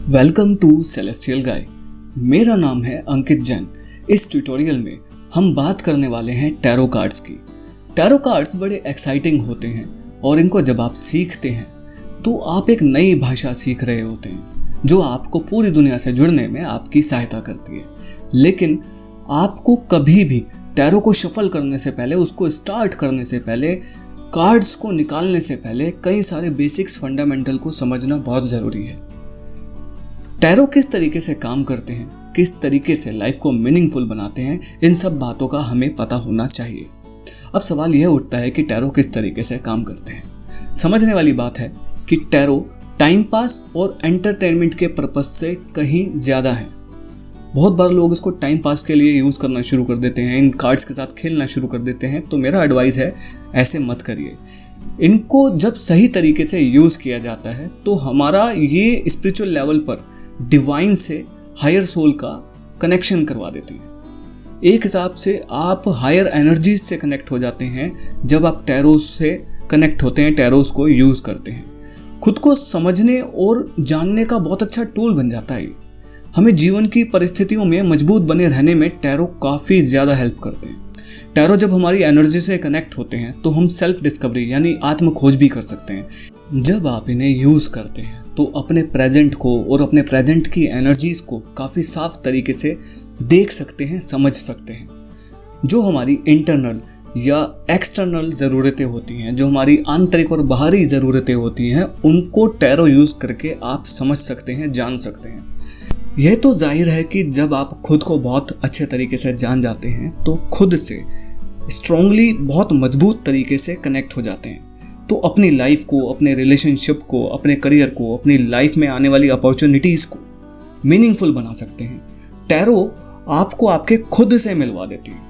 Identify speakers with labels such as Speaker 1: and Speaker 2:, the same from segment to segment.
Speaker 1: Welcome to celestial गाय। मेरा नाम है अंकित जैन। इस ट्यूटोरियल में हम बात करने वाले हैं टैरो कार्ड्स की। टैरो कार्ड्स बड़े एक्साइटिंग होते हैं और इनको जब आप सीखते हैं तो आप एक नई भाषा सीख रहे होते हैं जो आपको पूरी दुनिया से जुड़ने में आपकी सहायता करती है। लेकिन आपको कभी भी टैरो को शफल करने से पहले, उसको स्टार्ट करने से पहले, कार्ड्स को निकालने से पहले कई सारे बेसिक्स फंडामेंटल को समझना बहुत ज़रूरी है। टैरो किस तरीके से काम करते हैं, किस तरीके से लाइफ को मीनिंगफुल बनाते हैं, इन सब बातों का हमें पता होना चाहिए। अब सवाल यह उठता है कि टैरो किस तरीके से काम करते हैं। समझने वाली बात है कि टैरो टाइम पास और एंटरटेनमेंट के पर्पस से कहीं ज़्यादा है। बहुत बार लोग इसको टाइम पास के लिए यूज़ करना शुरू कर देते हैं, इन कार्ड्स के साथ खेलना शुरू कर देते हैं। तो मेरा एडवाइस है, ऐसे मत करिए। इनको जब सही तरीके से यूज़ किया जाता है तो हमारा ये स्पिरिचुअल लेवल पर डिवाइन से, हायर सोल का कनेक्शन करवा देती है। एक हिसाब से आप हायर एनर्जीज से कनेक्ट हो जाते हैं जब आप टैरोस से कनेक्ट होते हैं, टैरोस को यूज़ करते हैं। खुद को समझने और जानने का बहुत अच्छा टूल बन जाता है। हमें जीवन की परिस्थितियों में मजबूत बने रहने में टैरो काफ़ी ज़्यादा हेल्प करते हैं। टैरो जब हमारी एनर्जी से कनेक्ट होते हैं तो हम सेल्फ डिस्कवरी यानी आत्म खोज भी कर सकते हैं। जब आप इन्हें यूज़ करते हैं तो अपने प्रेजेंट को और अपने प्रेजेंट की एनर्जीज को काफ़ी साफ तरीके से देख सकते हैं, समझ सकते हैं। जो हमारी इंटरनल या एक्सटर्नल ज़रूरतें होती हैं, जो हमारी आंतरिक और बाहरी ज़रूरतें होती हैं, उनको टैरो यूज़ करके आप समझ सकते हैं, जान सकते हैं। यह तो जाहिर है कि जब आप खुद को बहुत अच्छे तरीके से जान जाते हैं तो खुद से स्ट्रांगली, बहुत मजबूत तरीके से कनेक्ट हो जाते हैं। तो अपनी लाइफ को, अपने रिलेशनशिप को, अपने करियर को, अपनी लाइफ में आने वाली अपॉर्चुनिटीज़ को मीनिंगफुल बना सकते हैं। टैरो आपको आपके खुद से मिलवा देती है।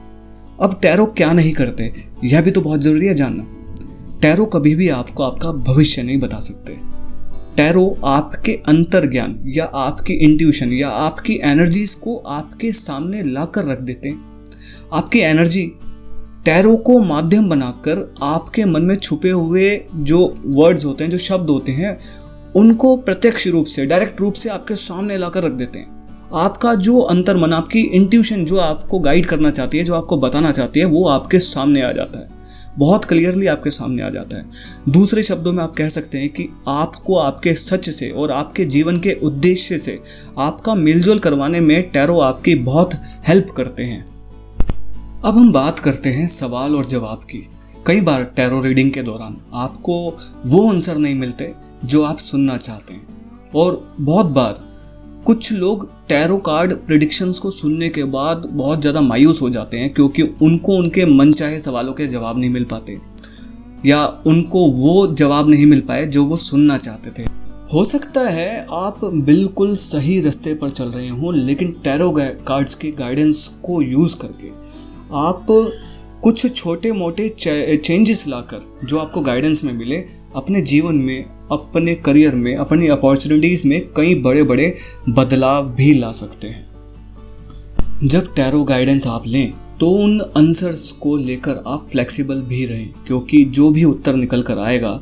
Speaker 1: अब टैरो क्या नहीं करते, यह भी तो बहुत ज़रूरी है जानना। टैरो कभी भी आपको आपका भविष्य नहीं बता सकते। टैरो आपके अंतर्ज्ञान या आपकी इंट्यूशन या आपकी एनर्जीज़ को आपके सामने लाकर रख देते हैं। आपकी एनर्जी टैरो को माध्यम बनाकर आपके मन में छुपे हुए जो वर्ड्स होते हैं, जो शब्द होते हैं, उनको प्रत्यक्ष रूप से, डायरेक्ट रूप से आपके सामने लाकर रख देते हैं। आपका जो अंतर्मन, आपकी इंट्यूशन जो आपको गाइड करना चाहती है, जो आपको बताना चाहती है, वो आपके सामने आ जाता है, बहुत क्लियरली आपके सामने आ जाता है। दूसरे शब्दों में आप कह सकते हैं कि आपको आपके सच से और आपके जीवन के उद्देश्य से आपका मेलजोल करवाने में टैरो आपकी बहुत हेल्प करते हैं। अब हम बात करते हैं सवाल और जवाब की। कई बार टैरो रीडिंग के दौरान आपको वो आंसर नहीं मिलते जो आप सुनना चाहते हैं, और बहुत बार कुछ लोग टैरो कार्ड प्रेडिक्शंस को सुनने के बाद बहुत ज़्यादा मायूस हो जाते हैं क्योंकि उनको उनके मनचाहे सवालों के जवाब नहीं मिल पाते या उनको वो जवाब नहीं मिल पाए जो वो सुनना चाहते थे। हो सकता है आप बिल्कुल सही रास्ते पर चल रहे हों, लेकिन टैरो कार्ड्स के गाइडेंस को यूज़ करके आप कुछ छोटे मोटे चेंजेस लाकर, जो आपको गाइडेंस में मिले, अपने जीवन में, अपने करियर में, अपनी अपॉर्चुनिटीज़ में कई बड़े बड़े बदलाव भी ला सकते हैं। जब टैरो गाइडेंस आप लें तो उन आंसर्स को लेकर आप फ्लेक्सिबल भी रहें, क्योंकि जो भी उत्तर निकल कर आएगा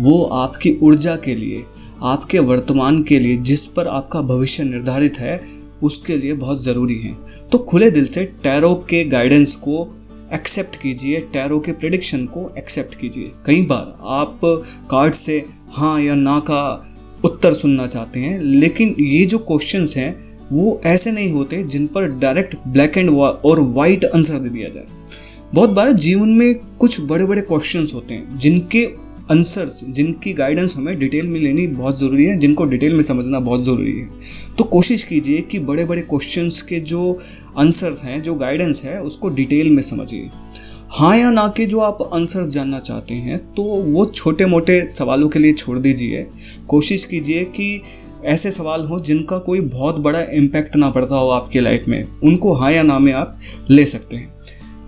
Speaker 1: वो आपकी ऊर्जा के लिए, आपके वर्तमान के लिए, जिस पर आपका भविष्य निर्धारित है, उसके लिए बहुत ज़रूरी है। तो खुले दिल से टैरो के गाइडेंस को एक्सेप्ट कीजिए, टैरो के प्रेडिक्शन को एक्सेप्ट कीजिए। कई बार आप कार्ड से हाँ या ना का उत्तर सुनना चाहते हैं, लेकिन ये जो क्वेश्चंस हैं वो ऐसे नहीं होते जिन पर डायरेक्ट ब्लैक एंड और वाइट आंसर दे दिया जाए। बहुत बार जीवन में कुछ बड़े बड़े क्वेश्चंस होते हैं जिनके आंसर्स, जिनकी गाइडेंस हमें डिटेल में लेनी बहुत ज़रूरी है, जिनको डिटेल में समझना बहुत ज़रूरी है। तो कोशिश कीजिए कि बड़े बड़े क्वेश्चंस के जो आंसर्स हैं, जो गाइडेंस है, उसको डिटेल में समझिए। हाँ या ना के जो आप आंसर्स जानना चाहते हैं तो वो छोटे मोटे सवालों के लिए छोड़ दीजिए। कोशिश कीजिए कि ऐसे सवाल हो जिनका कोई बहुत बड़ा इम्पैक्ट ना पड़ता हो आपकी लाइफ में, उनको हाँ या ना में आप ले सकते हैं।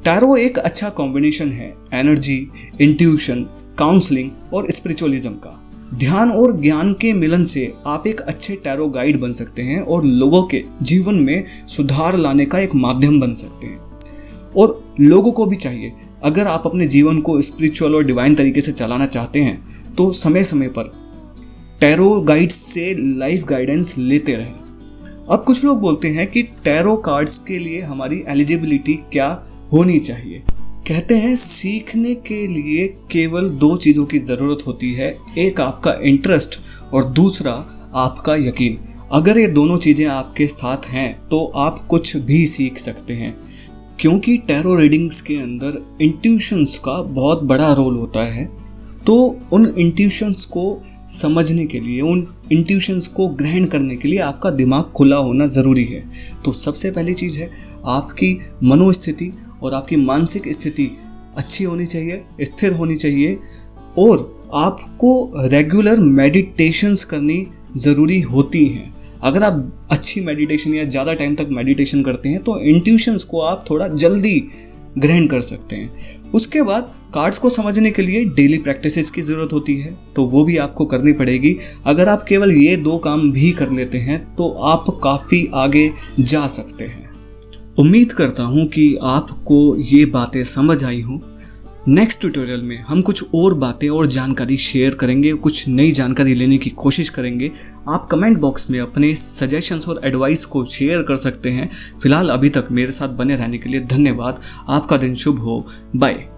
Speaker 1: टैरो एक अच्छा कॉम्बिनेशन है एनर्जी, इंट्यूशन, काउंसलिंग और स्पिरिचुअलिज्म का। ध्यान और ज्ञान के मिलन से आप एक अच्छे टैरो गाइड बन सकते हैं और लोगों के जीवन में सुधार लाने का एक माध्यम बन सकते हैं। और लोगों को भी चाहिए, अगर आप अपने जीवन को स्पिरिचुअल और डिवाइन तरीके से चलाना चाहते हैं तो समय समय पर टैरो गाइड्स से लाइफ गाइडेंस लेते रहें। अब कुछ लोग बोलते हैं कि टैरो कार्ड्स के लिए हमारी एलिजिबिलिटी क्या होनी चाहिए। कहते हैं सीखने के लिए केवल 2 चीज़ों की ज़रूरत होती है, एक आपका इंटरेस्ट और दूसरा आपका यकीन। अगर ये दोनों चीज़ें आपके साथ हैं तो आप कुछ भी सीख सकते हैं, क्योंकि टैरो रीडिंग्स के अंदर इंट्यूशंस का बहुत बड़ा रोल होता है। तो उन इंट्यूशंस को समझने के लिए, उन इंट्यूशंस को ग्रहण करने के लिए आपका दिमाग खुला होना ज़रूरी है। तो सबसे पहली चीज़ है आपकी मनोस्थिति और आपकी मानसिक स्थिति अच्छी होनी चाहिए, स्थिर होनी चाहिए, और आपको रेगुलर मेडिटेशंस करनी ज़रूरी होती हैं। अगर आप अच्छी मेडिटेशन या ज़्यादा टाइम तक मेडिटेशन करते हैं तो इंट्यूशंस को आप थोड़ा जल्दी ग्रहण कर सकते हैं। उसके बाद कार्ड्स को समझने के लिए डेली प्रैक्टिसेस की ज़रूरत होती है, तो वो भी आपको करनी पड़ेगी। अगर आप केवल ये 2 काम भी कर लेते हैं तो आप काफ़ी आगे जा सकते हैं। उम्मीद करता हूँ कि आपको ये बातें समझ आई हों। नेक्स्ट ट्यूटोरियल में हम कुछ और बातें और जानकारी शेयर करेंगे, कुछ नई जानकारी लेने की कोशिश करेंगे। आप कमेंट बॉक्स में अपने सजेशंस और एडवाइस को शेयर कर सकते हैं। फिलहाल अभी तक मेरे साथ बने रहने के लिए धन्यवाद। आपका दिन शुभ हो। बाय।